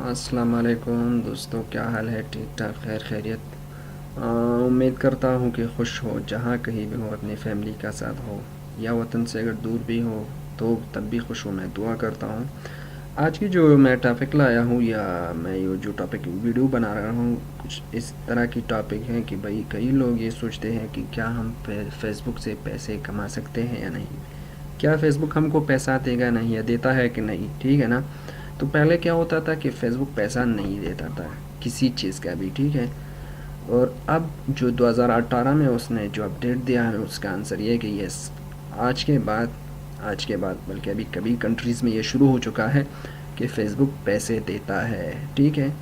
अस्सलाम वालेकुम दोस्तों, क्या हाल है? ठीक ठाक, खैर खैरियत। उम्मीद करता हूँ कि खुश हो, जहाँ कहीं भी हो, अपनी फैमिली का साथ हो या वतन से अगर दूर भी हो तो तब भी खुश हो। मैं दुआ करता हूँ। आज की जो मैं टॉपिक लाया हूँ या मैं ये जो टॉपिक वीडियो बना रहा हूँ, कुछ इस तरह की टॉपिक है कि भाई कई लोग ये सोचते हैं कि क्या हम फेसबुक से पैसे कमा सकते हैं या नहीं, क्या फेसबुक हमको पैसा देगा नहीं या देता है कि नहीं, ठीक है ना। तो पहले क्या होता था कि फेसबुक पैसा नहीं देता था किसी चीज़ का भी, ठीक है। और अब जो 2018 में उसने जो अपडेट दिया है उसका आंसर ये है कि यस, आज के बाद बल्कि अभी कभी कंट्रीज़ में ये शुरू हो चुका है कि फ़ेसबुक पैसे देता है, ठीक है।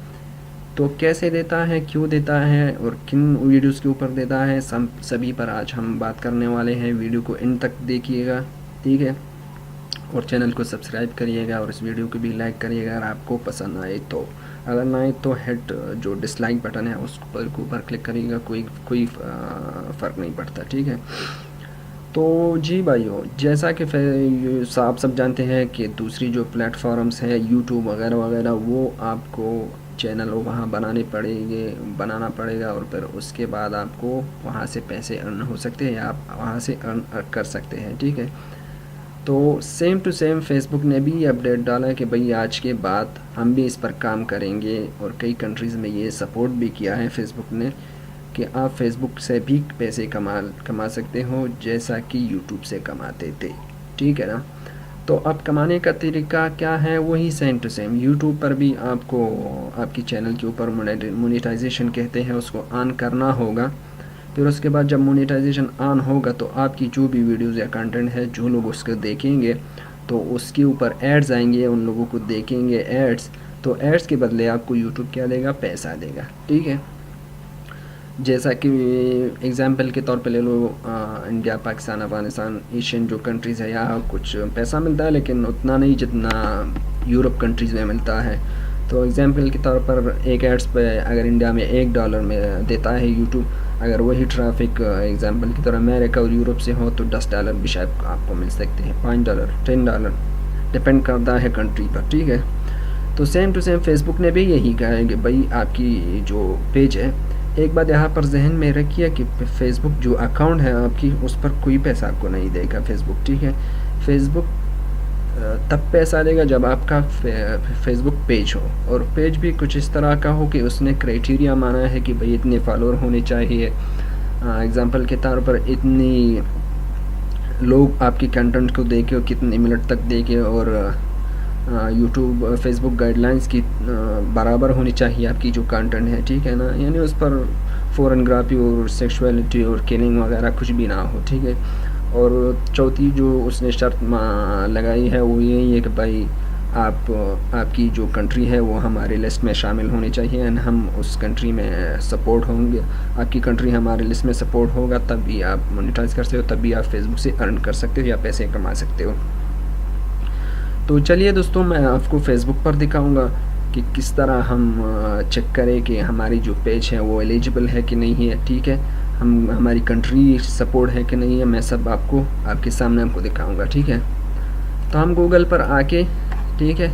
तो कैसे देता है, क्यों देता है और किन वीडियोस के ऊपर देता है, सभी पर आज हम बात करने वाले हैं। वीडियो को एंड तक देखिएगा, ठीक है। और चैनल को सब्सक्राइब करिएगा और इस वीडियो को भी लाइक करिएगा अगर आपको पसंद आए तो। अगर ना आए तो हेड जो डिसलाइक बटन है उस पर ऊपर क्लिक करिएगा, कोई फ़र्क नहीं पड़ता, ठीक है। तो जी भाइयों, जैसा कि आप सब जानते हैं कि दूसरी जो प्लेटफॉर्म्स हैं यूट्यूब वगैरह वगैरह, वो आपको चैनल वहाँ बनाना पड़ेगा और फिर उसके बाद आपको वहाँ से पैसे अर्न हो सकते हैं या आप वहाँ से अर्न कर सकते हैं, ठीक है। तो सेम टू सेम फेसबुक ने भी अपडेट डाला कि भाई आज के बाद हम भी इस पर काम करेंगे, और कई कंट्रीज़ में ये सपोर्ट भी किया है फेसबुक ने कि आप फेसबुक से भी पैसे कमा सकते हो जैसा कि यूट्यूब से कमाते थे, ठीक है ना। तो अब कमाने का तरीका क्या है, वही सेम टू सेम यूट्यूब पर भी आपको आपकी चैनल के ऊपर मोनेटाइजेशन कहते हैं उसको ऑन करना होगा। फिर उसके बाद जब मोनेटाइजेशन ऑन होगा तो आपकी जो भी वीडियोज़ या कंटेंट है, जो लोग उसको देखेंगे तो उसके ऊपर एड्स आएंगे, उन लोगों को देखेंगे एड्स, तो एड्स के बदले आपको यूट्यूब क्या देगा, पैसा देगा, ठीक है। जैसा कि एग्जांपल के तौर पे ले लो, इंडिया, पाकिस्तान, अफ़गानिस्तान, एशियन जो कंट्रीज़ है, यहाँ कुछ पैसा मिलता है लेकिन उतना नहीं जितना यूरोप कंट्रीज़ में मिलता है। तो एग्जांपल के तौर पर एक एड्स पे अगर इंडिया में $1 में देता है यूट्यूब, अगर वही ट्रैफिक एग्जांपल की तरह अमेरिका और यूरोप से हो तो $10 भी शायद आपको मिल सकते हैं, $5, $10, डिपेंड करता है कंट्री पर, ठीक है। तो सेम टू सेम फेसबुक ने भी यही कहा है कि भाई आपकी जो पेज है, एक बात यहाँ पर जहन में रखिए कि फेसबुक जो अकाउंट है आपकी, उस पर कोई पैसा आपको नहीं देगा फेसबुक, ठीक है। फेसबुक तब पैसा देगा जब आपका फेसबुक पेज हो, और पेज भी कुछ इस तरह का हो कि उसने क्राइटेरिया माना है कि भाई इतने फॉलोअर होने चाहिए। एग्जांपल के तौर पर इतनी लोग आपकी कंटेंट को देखे और कितने मिनट तक देखे, और यूट्यूब फेसबुक गाइडलाइंस की बराबर होनी चाहिए आपकी जो कंटेंट है, ठीक है ना। यानी उस पर फोरनग्राफी और सेक्सुअलिटी और किलिंग वगैरह कुछ भी ना हो, ठीक है। और चौथी जो उसने शर्त लगाई है वो यही है कि भाई आपकी जो कंट्री है वो हमारे लिस्ट में शामिल होनी चाहिए, एंड हम उस कंट्री में सपोर्ट होंगे, आपकी कंट्री हमारे लिस्ट में सपोर्ट होगा तभी आप मोनेटाइज कर सकते हो, तभी आप फेसबुक से अर्न कर सकते हो या पैसे कमा सकते हो। तो चलिए दोस्तों, मैं आपको फेसबुक पर दिखाऊंगा कि किस तरह हम चेक करें कि हमारी जो पेज है वो एलिजिबल है कि नहीं है, ठीक है। हमारी कंट्री सपोर्ट है कि नहीं है, मैं सब आपके सामने आपको दिखाऊंगा, ठीक है। तो हम गूगल पर आके, ठीक है,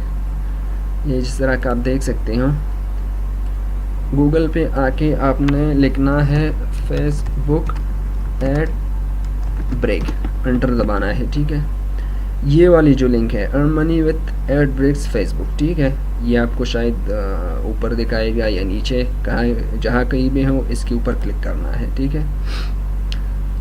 ये जिस तरह का आप देख सकते हो, गूगल पे आके आपने लिखना है फेसबुक एड ब्रेक, एंटर दबाना है, ठीक है। ये वाली जो लिंक है, earn money with ad breaks Facebook, ठीक है, ये आपको शायद ऊपर दिखाएगा या नीचे, कहाँ जहाँ कहीं भी हो इसके ऊपर क्लिक करना है, ठीक है।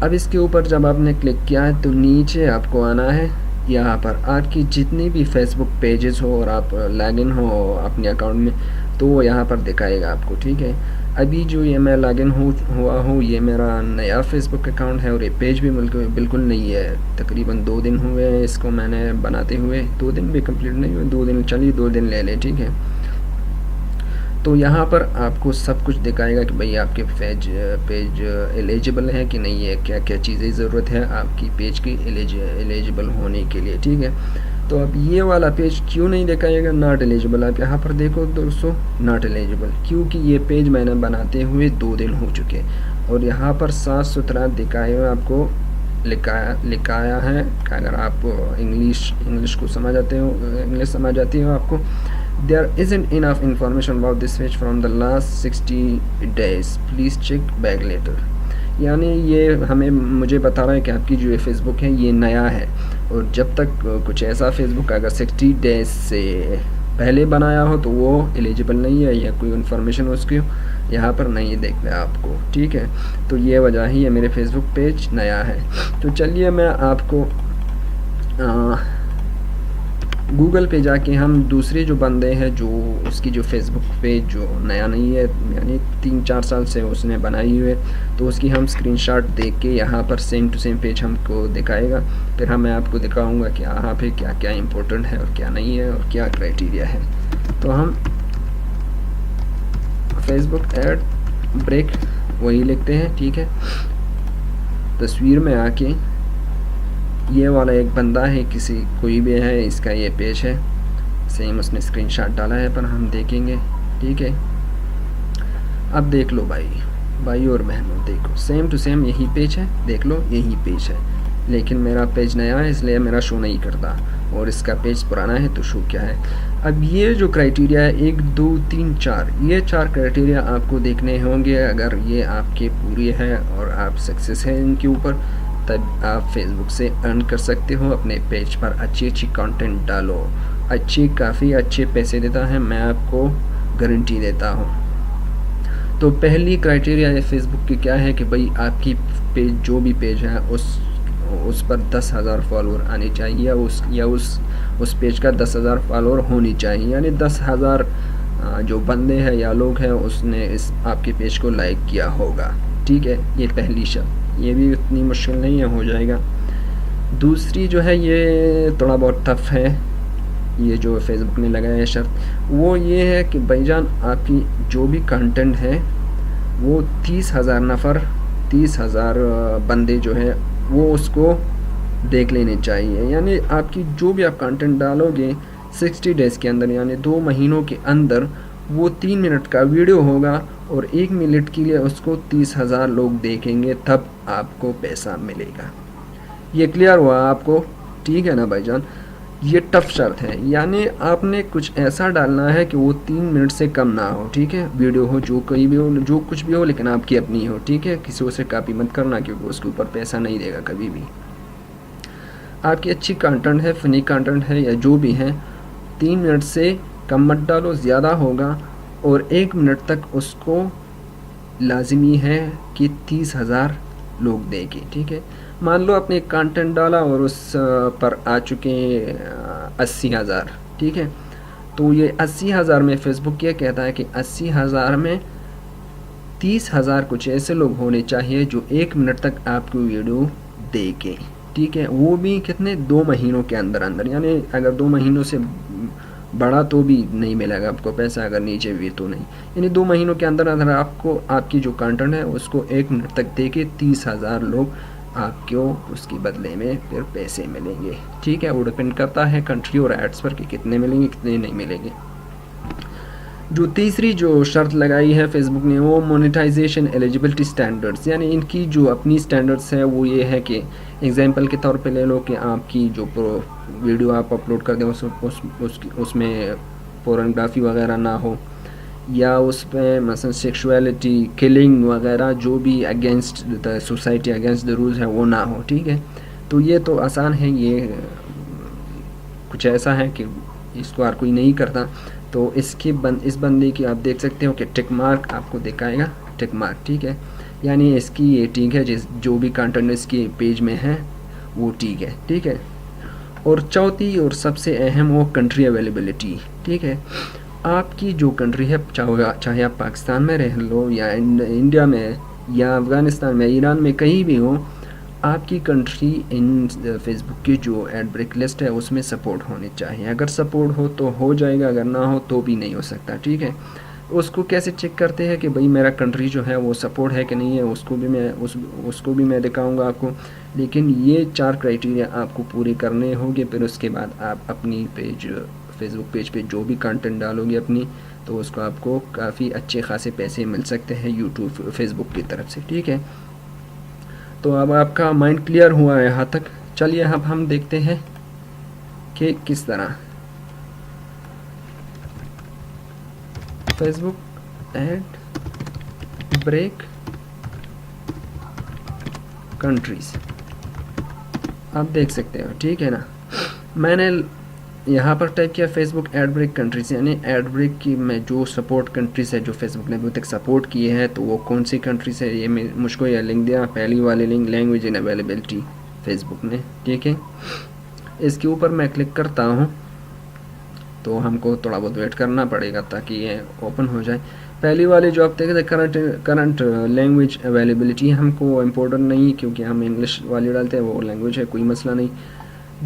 अब इसके ऊपर जब आपने क्लिक किया है तो नीचे आपको आना है, यहाँ पर आपकी जितनी भी फेसबुक पेजेस हो और आप लॉगिन हो अपने अकाउंट में तो वो यहाँ पर दिखाएगा आपको, ठीक है। अभी जो ये मैं लॉगिन हुआ हूँ, ये मेरा नया फेसबुक अकाउंट है और ये पेज भी बिल्कुल नहीं है। तकरीबन 2 दिन हुए हैं इसको मैंने बनाते हुए, 2 दिन भी कंप्लीट नहीं हुए, 2 दिन, चलिए 2 दिन ले लें, ठीक है। तो यहाँ पर आपको सब कुछ दिखाएगा कि भाई आपके पेज एलिजिबल है कि नहीं है, क्या क्या चीज़ें ज़रूरत है आपकी पेज की एलिजिबल होने के लिए, ठीक है। तो अब ये वाला पेज क्यों नहीं दिखाएगा, नॉट एलिजिबल, आप यहाँ पर देखो दोस्तों, नॉट एलिजिबल, क्योंकि ये पेज मैंने बनाते हुए 2 दिन हो चुके, और यहाँ पर साफ सुथरा दिखाए हुए आपको लिखाया है कि अगर आप इंग्लिश को समझ आते हो, इंग्लिश समझ आती हो आपको, There isn't enough information about this page from the last 60 days. Please check back later. यानी ये हमें मुझे बता रहा है कि आपकी जो ये फ़ेसबुक है ये नया है, और जब तक कुछ ऐसा फ़ेसबुक अगर 60 डेज़ से पहले बनाया हो तो वो एलिजिबल नहीं है, या कोई इन्फॉर्मेशन उसकी यहाँ पर नहीं देखना है आपको, ठीक है। तो ये वजह ही है मेरे फेसबुक पेज नया है। तो चलिए मैं आपको गूगल पे जाके हम दूसरे जो बंदे हैं जो उसकी जो फेसबुक पेज जो नया नहीं है, यानी 3-4 साल से उसने बनाई हुई है, तो उसकी हम स्क्रीनशॉट देख के यहाँ पर सेम टू सेम पेज हमको दिखाएगा। फिर मैं आपको दिखाऊंगा कि यहाँ पे क्या क्या इम्पोर्टेंट है और क्या नहीं है और क्या क्राइटेरिया है। तो हम फेसबुक एड ब्रेक वही लिखते हैं, ठीक है। तस्वीर में आके ये वाला एक बंदा है, किसी कोई भी है, इसका ये पेज है, सेम उसने स्क्रीनशॉट डाला है, पर हम देखेंगे, ठीक है। अब देख लो भाई और बहनों, देखो सेम टू सेम यही पेज है, देख लो यही पेज है, लेकिन मेरा पेज नया है इसलिए मेरा शो नहीं करता, और इसका पेज पुराना है तो शो क्या है। अब ये जो क्राइटेरिया है 1 2 3 4, ये 4 क्राइटेरिया आपको देखने होंगे। अगर ये आपके पूरी है और आप सक्सेस है इनके ऊपर, तब आप फेसबुक से अर्न कर सकते हो। अपने पेज पर अच्छी कंटेंट डालो, काफ़ी अच्छे पैसे देता है, मैं आपको गारंटी देता हूँ। तो पहली क्राइटेरिया फेसबुक की क्या है कि भाई आपकी पेज जो भी पेज है उस पर 10,000 फॉलोअर आने चाहिए, या उस पेज का 10,000 फॉलोअर होनी चाहिए, यानी 10,000 जो बंदे हैं या लोग हैं उसने इस आपके पेज को लाइक किया होगा, ठीक है। ये पहली शर्त, ये भी उतनी मुश्किल नहीं है, हो जाएगा। दूसरी जो है ये थोड़ा बहुत टफ है, ये जो फेसबुक ने लगाया है शर्त, वो ये है कि भाईजान आपकी जो भी कंटेंट है वो 30,000 बंदे जो है वो उसको देख लेने चाहिए। यानी आपकी जो भी आप कंटेंट डालोगे 60 डेज़ के अंदर, यानी 2 महीनों के अंदर, वो 3 मिनट का वीडियो होगा और 1 मिनट के लिए उसको 30,000 लोग देखेंगे, तब आपको पैसा मिलेगा। ये क्लियर हुआ आपको, ठीक है ना भाईजान। ये टफ शर्त है, यानी आपने कुछ ऐसा डालना है कि वो 3 मिनट से कम ना हो, ठीक है। वीडियो हो जो कोई भी हो, जो कुछ भी हो, लेकिन आपकी अपनी हो, ठीक है। किसी से कॉपी मत करना, क्योंकि उसके ऊपर पैसा नहीं देगा कभी भी। आपकी अच्छी कंटेंट है, फनी कंटेंट है या जो भी है, 3 मिनट से कम मत डालो, ज़्यादा होगा, और 1 मिनट तक उसको लाजिमी है कि 30,000 लोग देखें, ठीक है। मान लो आपने एक कंटेंट डाला और उस पर आ चुके 80,000, ठीक है। तो ये 80,000 में फेसबुक ये कहता है कि 80,000 में 30,000 कुछ ऐसे लोग होने चाहिए जो 1 मिनट तक आपकी वीडियो देखें, ठीक है। वो भी कितने, 2 महीनों के अंदर अंदर, यानी अगर 2 महीनों से बड़ा तो भी नहीं मिलेगा आपको पैसा, अगर नीचे भी तो नहीं, यानी 2 महीनों के अंदर अंदर आपको आपकी जो कंटेंट है उसको 1 मिनट तक देके 30,000 लोग आपको उसकी बदले में फिर पैसे मिलेंगे, ठीक है। वो डिपेंड करता है कंट्री और एड्स पर कि कितने मिलेंगे कितने नहीं मिलेंगे। जो तीसरी जो शर्त लगाई है फेसबुक ने, वो मोनेटाइजेशन एलिजिबिलिटी स्टैंडर्ड्स, यानी इनकी जो अपनी स्टैंडर्ड्स है वो ये है कि एग्जांपल के तौर पे ले लो कि आपकी जो वीडियो आप अपलोड कर दें उसमें पोर्नोग्राफी वगैरह ना हो, या उस पर मसलन सेक्सुअलिटी, किलिंग वगैरह जो भी against the society, against the rules है वो ना हो, ठीक है। तो ये तो आसान है, ये कुछ ऐसा है कि इसको हर कोई नहीं करता। तो इस बंदे की आप देख सकते हो कि टिक मार्क आपको दिखाएगा, टिक मार्क, ठीक है। यानी इसकी ये ठीक है, जो भी कंटेंट इसके पेज में है वो ठीक है, ठीक है। और चौथी और सबसे अहम वो कंट्री अवेलेबिलिटी, ठीक है। आपकी जो कंट्री है, चाहे आप पाकिस्तान में रह लो या इंडिया में या अफ़गानिस्तान में, ईरान में, कहीं भी हो, आपकी कंट्री इन फेसबुक की जो एड ब्रेक लिस्ट है उसमें सपोर्ट होनी चाहिए। अगर सपोर्ट हो तो हो जाएगा, अगर ना हो तो भी नहीं हो सकता, ठीक है। उसको कैसे चेक करते हैं कि भाई मेरा कंट्री जो है वो सपोर्ट है कि नहीं है, उसको भी मैं दिखाऊंगा आपको। लेकिन ये 4 क्राइटेरिया आपको पूरे करने होंगे, फिर उसके बाद आप अपनी फेसबुक पेज पे जो भी कंटेंट डालोगे अपनी, तो उसको आपको काफ़ी अच्छे खासे पैसे मिल सकते हैं यूट्यूब फेसबुक की तरफ से, ठीक है। तो अब आपका माइंड क्लियर हुआ है यहाँ तक। चलिए अब हम देखते हैं कि किस तरह फेसबुक एड ब्रेक कंट्रीज़, आप देख सकते हो, ठीक है ना। मैंने यहाँ पर टाइप किया फेसबुक एड ब्रेक कंट्रीज, यानी एड ब्रेक की में जो सपोर्ट कंट्रीज है जो फेसबुक ने अभी तक सपोर्ट किए हैं, तो वो कौन सी कंट्रीज है, ये मुझको यह लिंक दिया, पहली वाली link language in availability Facebook ने, ठीक है। इसके ऊपर मैं क्लिक करता हूँ तो हमको थोड़ा बहुत वेट करना पड़ेगा ताकि ये ओपन हो जाए। पहली वाली जो आप देखें करंट लैंग्वेज अवेलेबिलिटी हमको इम्पोर्टेंट नहीं, क्योंकि हम इंग्लिश वाली डालते हैं, वो लैंग्वेज है, कोई मसला नहीं।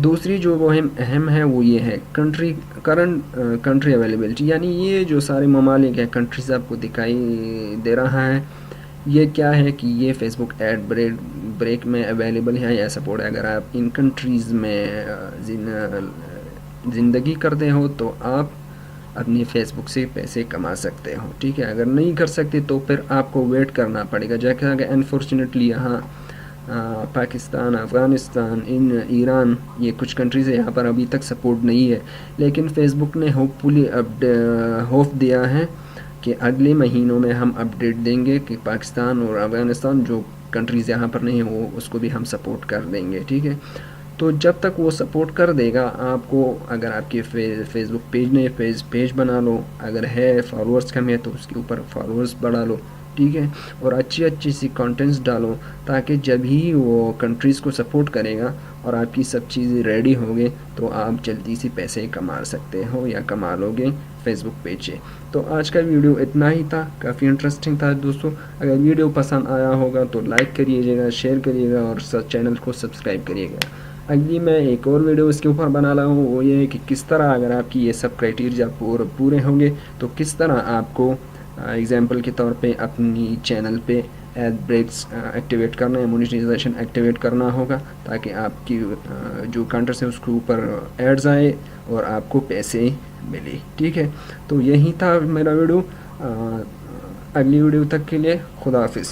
दूसरी जो वो अहम है वो ये है करंट कंट्री अवेलेबिलिटी, यानी ये जो सारे ममालिक हैं, कंट्रीज आपको दिखाई दे रहा है, ये क्या है कि ये फेसबुक एड ब्रेक में अवेलेबल है या सपोर्ट है। अगर आप इन कंट्रीज़ में ज़िंदगी करते हो तो आप अपनी फेसबुक से पैसे कमा सकते हो, ठीक है। अगर नहीं कर सकते तो फिर आपको वेट करना पड़ेगा, जैसे कि अनफॉर्चुनेटली यहाँ पाकिस्तान, अफ़गानिस्तान, ईरान, ये कुछ कंट्रीज़ है, यहाँ पर अभी तक सपोर्ट नहीं है। लेकिन फ़ेसबुक ने होपफुली होप दिया है कि अगले महीनों में हम अपडेट देंगे कि पाकिस्तान और अफ़गानिस्तान जो कंट्रीज़ यहाँ पर नहीं है वो उसको भी हम सपोर्ट कर देंगे, ठीक है। तो जब तक वो सपोर्ट कर देगा आपको, अगर आपके फेसबुक पेज नहीं है, पेज बना लो, अगर है फॉलोअर्स कम है तो उसके ऊपर फॉलोअर्स बढ़ा लो, ठीक है। और अच्छी सी कंटेंट्स डालो ताकि जब ही वो कंट्रीज़ को सपोर्ट करेगा और आपकी सब चीज़ें रेडी होंगे तो आप जल्दी से पैसे कमा सकते हो या कमा लोगे फेसबुक पेज से। तो आज का वीडियो इतना ही था, काफ़ी इंटरेस्टिंग था दोस्तों। अगर वीडियो पसंद आया होगा तो लाइक करिएगा, शेयर करिएगा और चैनल को सब्सक्राइब करिएगा। अगली मैं एक और वीडियो इसके ऊपर बना रहा हूँ, वो ये है कि किस तरह अगर आपकी ये सब क्राइटेरिया पूरे होंगे तो किस तरह आपको एग्जांपल के तौर पे अपनी चैनल पे एड ब्रेक्स एक्टिवेट करना है, मोनेटाइजेशन एक्टिवेट करना होगा ताकि आपकी जो कंटेंट है उसके ऊपर एड्स आए और आपको पैसे मिले, ठीक है। तो यही था मेरा वीडियो। अगली वीडियो तक के लिए खुदा हाफिज़।